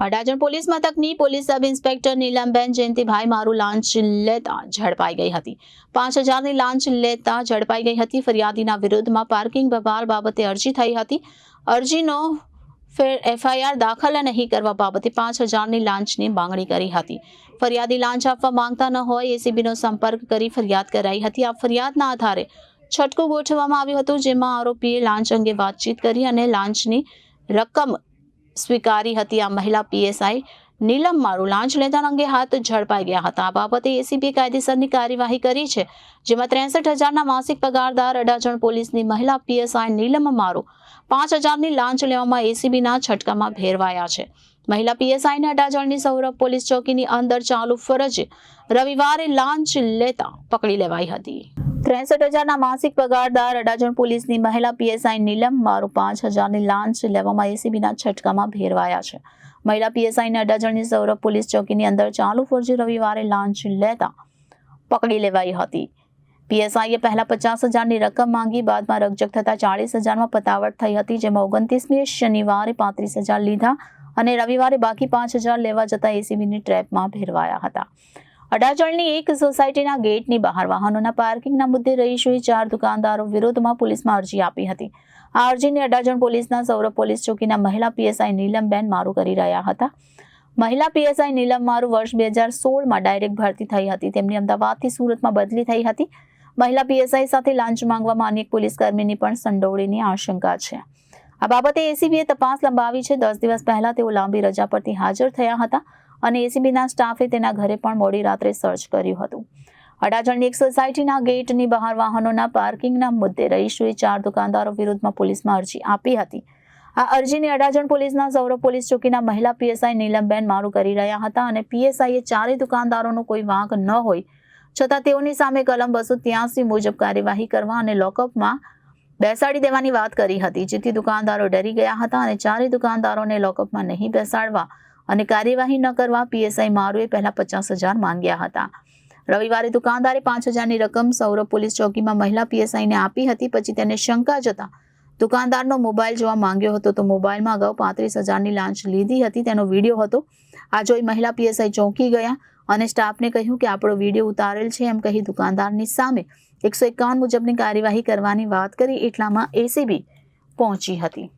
Adajan police મથકની police sub inspector Neelamben Jayantibhai મારું લાંચ લેતા ઝડપાઈ ગઈ હતી। 5000ની લાંચ લેતા ઝડપાઈ ગઈ હતી। ફરિયાદીના વિરુદ્ધમાં પાર્કિંગ વ્યવહાર બાબતે અરજી થઈ હતી। અરજીનો એફઆઈઆર દાખલ નહીં કરવા બાબતે 5000ની લાંચની માંગણી કરી હતી। ફરિયાદી લાંચ આપવા માંગતા ન હોય એસીબીનો સંપર્ક કરી ફરિયાદ કરાઈ હતી। આ ફરિયાદના આધારે છટકું ગોઠવવામાં આવ્યું હતું, જેમાં આરોપીએ લાંચ અંગે વાતચીત કરી અને લાંચની રકમ સ્વીકારી હતી। આ મહિલા પીએસઆઈ નીલમ મારું લાંચ લેતા અંગે હાથ ઝડપાઈ ગયા હતા। આ બાબતે એસીબીએ કાયદેસરની કાર્યવાહી કરી છે, જેમાં 63000ના માસિક પગારદાર અડાજણ પોલીસની મહિલા પીએસઆઈ નીલમ મારું 5000ની લાંચ લેવામાં એસીબીના છટકામાં ભેરવાયા છે। મહિલા પીએસઆઈને અડાજણની સૌરભ પોલીસ ચોકીની અંદર ચાલુ ફરજે રવિવારે લાંચ લેતા પકડી લેવાઈ હતી। 63000ના માસિક પગારદાર અડાજણ પોલીસની મહિલા પીએસઆઈ નીલમ મારું 5000ની લાંચ લેવામાં એસીબીના છટકામાં ભેરવાયા છે। મહિલા પીએસઆઈને અડાજણની સૌરભ પોલીસ ચોકીની અંદર ચાલુ ફરજે રવિવારે લાંચ લેતા પકડી લેવાઈ હતી। પીએસઆઈએ પહેલા 50000ની રકમ માંગી, બાદમાં રકઝક થતા 40000માં પતાવટ થઈ હતી, જેમાં 29મીએ શનિવારે 35000 લીધા અને રવિવારે બાકી 5000 લેવા જતા એસીબીની ટ્રેપમાં ભેરવાયા હતા। અડાજણની એક સોસાયટીના ગેટની બહાર વાહનોના પાર્કિંગના મુદ્દે રહીશોએ 4 દુકાનદારો વિરુદ્ધમાં પોલીસમાં અરજી આપી હતી। આ અરજીને અડાજણ પોલીસના સૌરભ પોલીસ ચોકીના મહિલા પીએસઆઈ નીલમબેન મારું કરી રહ્યા હતા। મહિલા પીએસઆઈ નીલમ મારું વર્ષ 2016માં ડાયરેક્ટ ભરતી થઈ હતી। તેમની અમદાવાદથી સુરતમાં બદલી થઈ હતી। મહિલા પીએસઆઈ સાથે લાંચ માંગવામાં અનેક પોલીસકર્મીની પણ સંડોવણીની આશંકા છે। આ બાબતે એસીબીએ તપાસ લંબાવી છે। 10 દિવસ પહેલા તેઓ લાંબી રજા પરથી હાજર થયા હતા અને એસીબીના સ્ટાફે તેના ઘરે પણ મોડી રાત્રે સર્ચ કર્યું હતું। અડાજણની એક સોસાયટીના ગેટની બહાર વાહનોના પાર્કિંગના મુદ્દે રહીશોએ 4 દુકાનદારો વિરુદ્ધમાં પોલીસમાં અરજી આપી હતી। આ અરજીને અડાજણ પોલીસના સૌરભ પોલીસ ચોકીના મહિલા પીએસઆઈ નીલમબેન મારું કરી રહ્યા હતા અને પીએસઆઈએ 4 દુકાનદારોનો કોઈ વાંક ન હોય છતાં તેઓની સામે કલમ 283 મુજબ કાર્યવાહી કરવા અને લોકઅપમાં બેસાડી દેવાની વાત કરી હતી, જેથી દુકાનદારો ડરી ગયા હતા અને 4 દુકાનદારોને લોકઅપમાં નહીં બેસાડવા અને કાર્યવાહી ન કરવા પીએસઆઈ મારુએ પહેલા 50000 માંગ્યા હતા। રવિવારે દુકાનદારે 5000ની રકમ સૌરભ પોલીસ ચોકીમાં મહિલા પીએસઆઈને આપી હતી। પછી તેને શંકા જતા દુકાનદારનો મોબાઈલ જોવા માંગ્યો હતો, તો મોબાઈલમાં અગાઉ 35000ની લાંચ લીધી હતી તેનો વિડીયો હતો। આ જોઈ મહિલા પીએસઆઈ ચોંકી ગયા અને સ્ટાફને કહ્યું કે આપણો વિડીયો ઉતારેલ છે એમ કહી દુકાનદારની સામે 151 મુજબની કાર્યવાહી કરવાની વાત કરી। એટલામાં એસીબી પહોંચી હતી।